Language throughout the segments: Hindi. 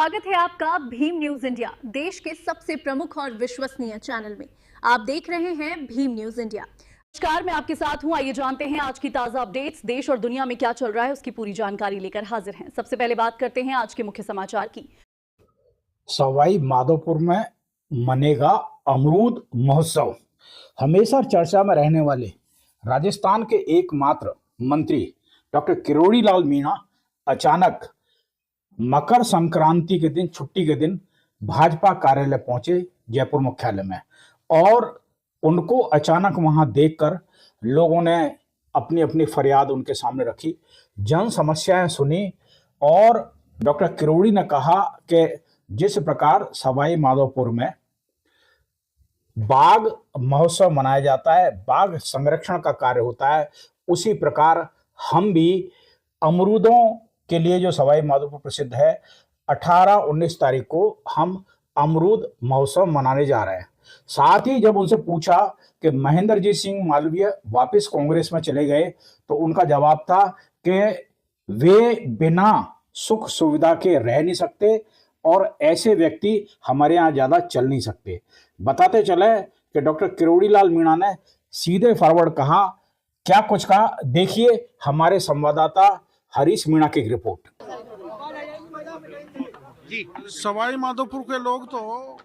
स्वागत है आपका भीम न्यूज इंडिया, देश के सबसे प्रमुख और विश्वसनीय चैनल में। आप देख रहे हैं भीम न्यूज इंडिया। नमस्कार, मैं आपके साथ हूं। आइए जानते हैं आज की ताजा अपडेट्स। देश और दुनिया में क्या चल रहा है उसकी पूरी जानकारी लेकर हाजिर हैं। सबसे पहले बात करते हैं आज के मुख्य समाचार की। सवाई माधोपुर में मनेगा अमरूद महोत्सव। हमेशा चर्चा में रहने वाले राजस्थान के एकमात्र मंत्री डॉक्टर किरोड़ी लाल मीणा अचानक मकर संक्रांति के दिन, छुट्टी के दिन भाजपा कार्यालय पहुंचे जयपुर मुख्यालय में, और उनको अचानक वहां देखकर लोगों ने अपनी अपनी फरियाद उनके सामने रखी, जन समस्याएं सुनी। और डॉक्टर किरोड़ी ने कहा कि जिस प्रकार सवाई माधोपुर में बाघ महोत्सव मनाया जाता है, बाघ संरक्षण का कार्य होता है, उसी प्रकार हम भी अमरूदों के लिए, जो सवाई माधोपुर प्रसिद्ध है, 18-19 तारीख को हम अमरूद महोत्सव मनाने जा रहे हैं। साथ ही जब उनसे पूछा कि महेंद्रजीत सिंह मालवीय वापस कांग्रेस में चले गए, तो उनका जवाब था कि वे बिना सुख सुविधा के रह नहीं सकते और ऐसे व्यक्ति हमारे यहाँ ज्यादा चल नहीं सकते। बताते चले कि डॉक्टर किरोड़ी लाल मीणा ने सीधे फॉरवर्ड कहा। क्या कुछ कहा, देखिए हमारे संवाददाता हरीश मीणा की रिपोर्ट। जी, सवाई माधोपुर के लोग तो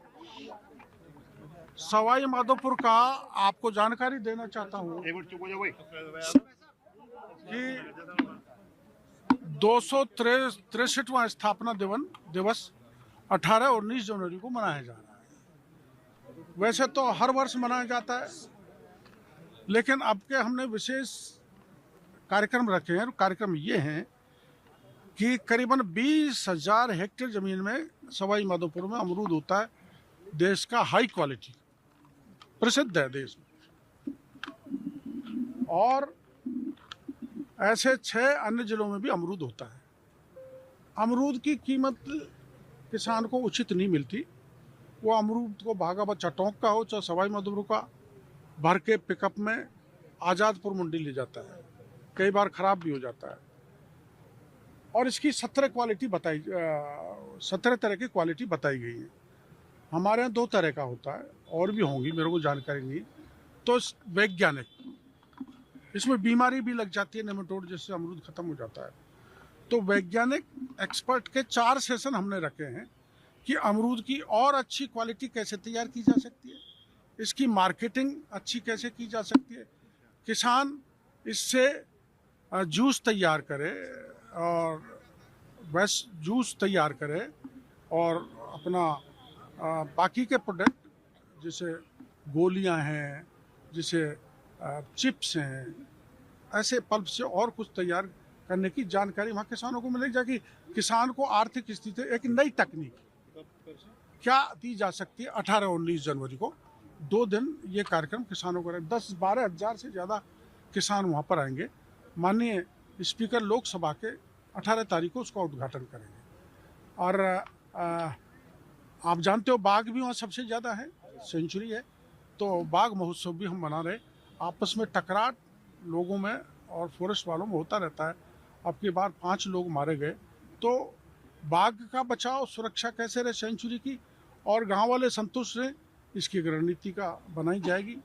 सवाई माधोपुर का आपको जानकारी देना चाहता हूँ कि 263वां स्थापना दिवस 18 और 19 जनवरी को मनाया जा रहा है। वैसे तो हर वर्ष मनाया जाता है, लेकिन अब के हमने विशेष कार्यक्रम रखे हैं। कार्यक्रम ये हैं कि करीबन 20,000 हेक्टेयर जमीन में सवाई माधोपुर में अमरूद होता है। देश का हाई क्वालिटी प्रसिद्ध है देश में, और ऐसे 6 अन्य जिलों में भी अमरूद होता है। अमरूद की कीमत किसान को उचित नहीं मिलती। वो अमरूद को भागा बच्चा टोंक का हो चाहे सवाई माधोपुर का, भर के पिकअप में आज़ादपुर मंडी ले जाता है, कई बार खराब भी हो जाता है। और इसकी 17 तरह की क्वालिटी बताई गई है। हमारे यहाँ 2 तरह का होता है, और भी होंगी, मेरे को जानकारी नहीं। तो वैज्ञानिक, इसमें बीमारी भी लग जाती है, नेमाटोड, जिससे अमरूद खत्म हो जाता है। तो वैज्ञानिक एक्सपर्ट के 4 सेशन हमने रखे हैं कि अमरूद की और अच्छी क्वालिटी कैसे तैयार की जा सकती है, इसकी मार्केटिंग अच्छी कैसे की जा सकती है, किसान इससे जूस तैयार करे और बस जूस तैयार करे, और अपना बाकी के प्रोडक्ट जैसे गोलियां हैं, जैसे चिप्स हैं, ऐसे पल्प से और कुछ तैयार करने की जानकारी वहाँ किसानों को मिलेगी, ताकि किसान को आर्थिक स्थिति, एक नई तकनीक क्या दी जा सकती है। 18 और 19 जनवरी को 2 दिन ये कार्यक्रम किसानों को 10-12 हज़ार से ज़्यादा किसान वहाँ पर आएंगे। माननीय स्पीकर लोकसभा के 18 तारीख को उसका उद्घाटन करेंगे। और आप जानते हो बाघ भी वहाँ सबसे ज़्यादा है, सेंचुरी है, तो बाघ महोत्सव भी हम मना रहे। आपस में टकराव लोगों में और फॉरेस्ट वालों में होता रहता है। अब की बार 5 लोग मारे गए। तो बाघ का बचाव, सुरक्षा कैसे रहे सेंचुरी की, और गांव वाले संतुष्ट रहे, इसकी रणनीति का बनाई जाएगी।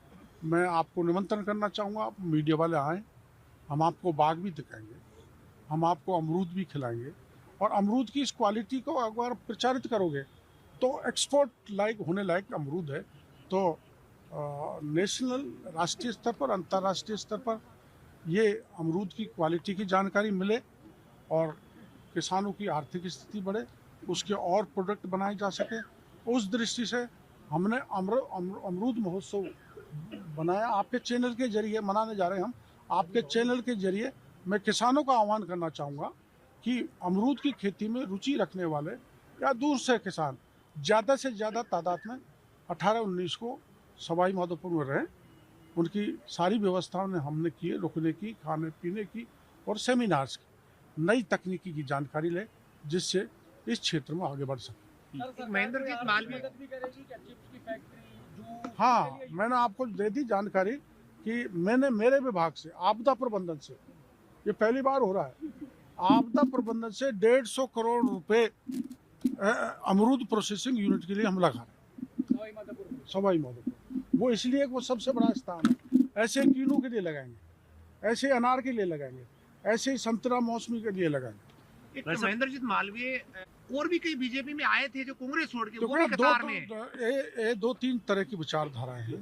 मैं आपको निमंत्रण करना चाहूँगा, आप मीडिया वाले आएँ, हम आपको बाघ भी दिखाएंगे, हम आपको अमरूद भी खिलाएंगे। और अमरूद की इस क्वालिटी को अगर प्रचारित करोगे तो एक्सपोर्ट लायक होने लायक अमरूद है। तो नेशनल, राष्ट्रीय स्तर पर, अंतर्राष्ट्रीय स्तर पर ये अमरूद की क्वालिटी की जानकारी मिले और किसानों की आर्थिक स्थिति बढ़े, उसके और प्रोडक्ट बनाए जा सके। उस दृष्टि से हमने अमरूद महोत्सव बनाया। आपके चैनल के जरिए मनाने जा रहे हैं हम। आपके चैनल के जरिए मैं किसानों का आह्वान करना चाहूँगा कि अमरूद की खेती में रुचि रखने वाले या दूर से किसान ज़्यादा से ज़्यादा तादाद में 18-19 को सवाई माधोपुर में रहें। उनकी सारी व्यवस्थाओं ने हमने की है, रुकने की, खाने पीने की और सेमिनार्स की, नई तकनीकी की जानकारी लें, जिससे इस क्षेत्र में आगे बढ़ सके। महेंद्रजीत मालवीय हाँ, मैंने आपको दे दी जानकारी कि मैंने मेरे विभाग से, आपदा प्रबंधन से, ये पहली बार हो रहा है, आपदा प्रबंधन से 150 करोड़ रुपए अमरूद प्रोसेसिंग यूनिट के लिए हम लगा रहे हैं सवाई माधोपुर। वो इसलिए वो सबसे बड़ा स्थान है। ऐसे कीनू के लिए लगाएंगे, ऐसे अनार के लिए लगाएंगे, ऐसे ही संतरा मौसमी के लिए लगाएंगे। एक महेंद्रजीत मालवीय और भी कई बीजेपी में आए थे जो कांग्रेस छोड़ के, तो वो भी कतार में दो तीन तरह की विचारधाराएं हैं।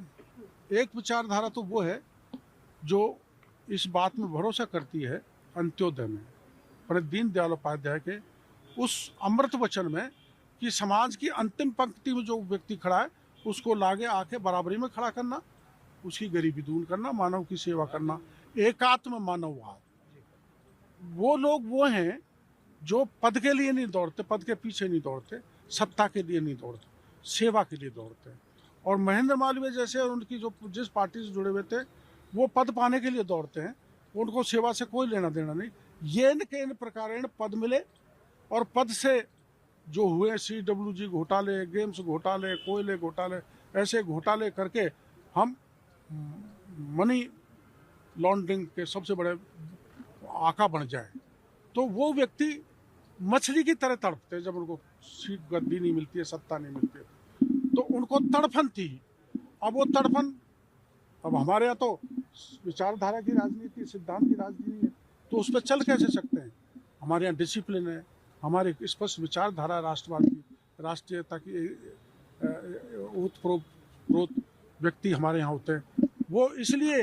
एक विचारधारा तो वो है जो इस बात में भरोसा करती है अंत्योदय में, पंडित दीनदयाल उपाध्याय के उस अमृत वचन में कि समाज की अंतिम पंक्ति में जो व्यक्ति खड़ा है उसको लागे आके बराबरी में खड़ा करना, उसकी गरीबी दूर करना, मानव की सेवा करना, एकात्म मानववाद। वो लोग वो हैं जो पद के लिए नहीं दौड़ते, पद के पीछे नहीं दौड़ते, सत्ता के लिए नहीं दौड़ते, सेवा के लिए दौड़ते हैं। और महेंद्र मालवीय जैसे उनकी जो जिस पार्टी से जुड़े हुए थे वो पद पाने के लिए दौड़ते हैं, उनको सेवा से कोई लेना देना नहीं। ये के इन प्रकारेण पद मिले और पद से जो हुए CWG घोटाले, गेम्स घोटाले, कोयले घोटाले, ऐसे घोटाले करके हम मनी लॉन्ड्रिंग के सबसे बड़े आका बन जाए, तो वो व्यक्ति मछली की तरह तड़पते जब उनको सीट गद्दी नहीं मिलती है, सत्ता नहीं मिलती है, तो उनको तड़फन थी। अब वो तड़फन, अब हमारे यहाँ तो विचारधारा की राजनीति, सिद्धांत की राजनीति है, तो उस पर चल कैसे सकते हैं। हमारे यहाँ डिसिप्लिन है, हमारे स्पष्ट विचारधारा राष्ट्रवाद की, राष्ट्रीयता की ओतप्रोत व्यक्ति हमारे यहाँ होते हैं। वो इसलिए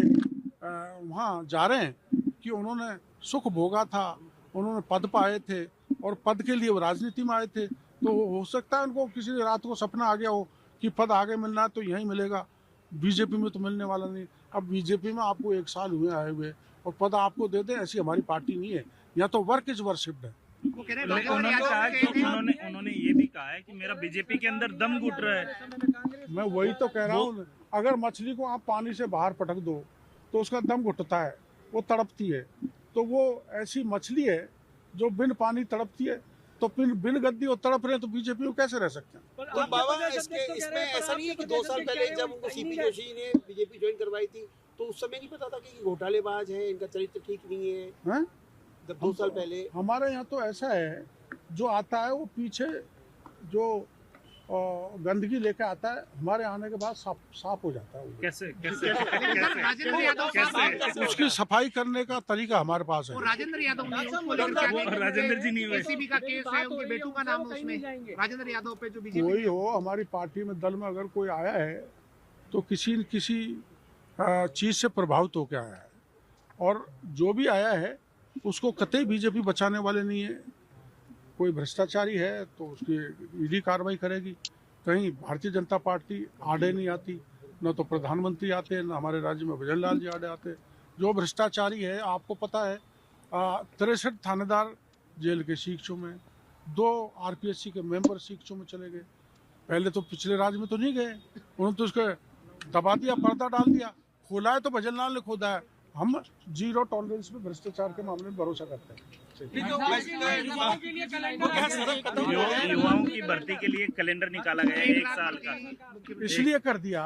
वहाँ जा रहे हैं कि उन्होंने सुख भोगा था, उन्होंने पद पाए थे और पद के लिए वो राजनीति में आए थे। तो हो सकता है उनको किसी रात को सपना आ गया हो कि पद आगे मिलना है तो यहीं मिलेगा, बीजेपी में तो मिलने वाला नहीं। अब बीजेपी में आपको 1 साल हुए आए हुए और पद आपको दे दें, ऐसी हमारी पार्टी नहीं है। या तो वर्क इज वर्शिप्ड है। वो कह रहे हैं उन्होंने कहा कि उन्होंने ये भी कहा है कि मेरा बीजेपी के अंदर दम घुट रहा है। मैं वही तो कह रहा हूँ, अगर मछली को आप पानी से बाहर पटक दो तो उसका दम घुटता है, वो तड़पती है। तो वो ऐसी मछली है जो बिन पानी तड़पती है, तो बिन गद्दी और तड़प रहे हैं, तो बीजेपी में कैसे रह सकते हैं। तो बाबा इसमें ऐसा नहीं है कि 2 साल पहले जब उनको सीपी जोशी ने बीजेपी ज्वाइन करवाई थी तो उस समय नहीं पता था कि घोटालेबाज है, इनका चरित्र ठीक नहीं है? जब 2 साल पहले हमारे यहाँ तो ऐसा है, जो आता है वो पीछे जो गंदगी लेके आता है, हमारे आने के बाद साफ हो जाता है। कैसे राजेंद्र यादव उसकी सफाई करने का तरीका हमारे पास है। राजेंद्र यादव राजेंद्र जी नहीं हुए। एसीबी का केस है, उनके बेटों का नाम है उसमें, राजेंद्र यादव पे जो बीजेपी कोई हो, हमारी पार्टी में दल में अगर कोई आया है तो किसी न किसी चीज़ से प्रभावित होकर आया है, और जो भी आया है उसको कतई बीजेपी बचाने वाले नहीं है। कोई भ्रष्टाचारी है तो उसकी ईडी कार्रवाई करेगी। कहीं भारतीय जनता पार्टी आड़े नहीं आती, न तो प्रधानमंत्री आते, न हमारे राज्य में भजन लाल जी आड़े आते। जो भ्रष्टाचारी है, आपको पता है 63 थानेदार जेल के शिक्षों में, 2 RPSC के मेंबर शिक्षों में चले गए। पहले तो पिछले राज्य में तो नहीं गए, उन्होंने तो उसके दबा दिया, पर्दा डाल दिया। खोला है तो भजन लाल ने खोदा है। हम 0 टॉलरेंस में भ्रष्टाचार के मामले में भरोसा करते हैं। युवाओं की भर्ती के लिए कैलेंडर निकाला गया है 1 साल का। इसलिए कर दिया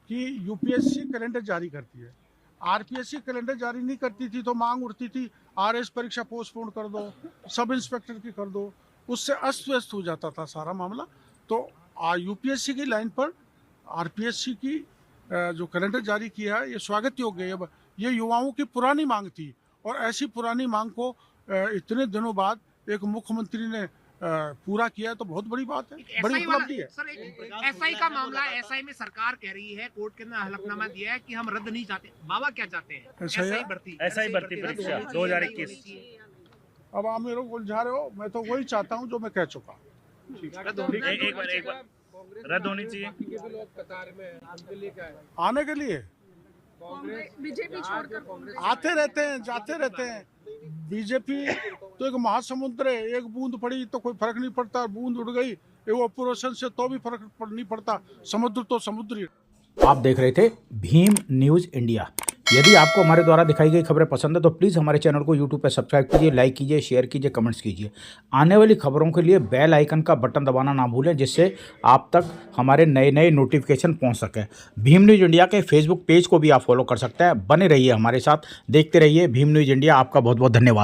कि UPSC कैलेंडर जारी करती है, RPSC कैलेंडर जारी नहीं करती थी तो मांग उठती थी RS परीक्षा पोस्टपोन कर दो, सब इंस्पेक्टर की कर दो, उससे अस्त व्यस्त हो जाता था सारा मामला। तो UPSC की लाइन पर RPSC की जो कैलेंडर जारी किया है, ये स्वागत योग्य है। ये युवाओं की पुरानी मांग थी, और ऐसी पुरानी मांग को इतने दिनों बाद एक मुख्यमंत्री ने पूरा किया है, तो बहुत बड़ी बात है, बड़ी उपलब्धि है। सर, SI का मामला, SI में सरकार कह रही है, कोर्ट के अंदर हलफनामा दिया है कि हम रद्द नहीं चाहते। बाबा क्या चाहते हैं? SI भर्ती परीक्षा 2021। अब आप मेरे को उलझा रहे हो, मैं तो वही चाहता हूँ जो मैं कह चुका। एक बार रद्द होनी चाहिए। आने के लिए बीजेपी छोड़कर आते रहते हैं, जाते रहते हैं। बीजेपी तो एक महासमुद्र है, एक बूंद पड़ी तो कोई फर्क नहीं पड़ता, बूंद उड़ गई इवोपोरेशन से तो भी फर्क नहीं पड़ता, समुद्र तो समुद्र ही। आप देख रहे थे भीम न्यूज़ इंडिया। यदि आपको हमारे द्वारा दिखाई गई खबरें पसंद है तो प्लीज़ हमारे चैनल को यूट्यूब पर सब्सक्राइब कीजिए, लाइक कीजिए, शेयर कीजिए, कमेंट्स कीजिए। आने वाली खबरों के लिए बेल आइकन का बटन दबाना ना भूलें, जिससे आप तक हमारे नए नए नोटिफिकेशन पहुंच सके। भीम न्यूज़ इंडिया के फेसबुक पेज को भी आप फॉलो कर सकते हैं। बने रहिए हमारे साथ, देखते रहिए भीम न्यूज़ इंडिया। आपका बहुत बहुत धन्यवाद।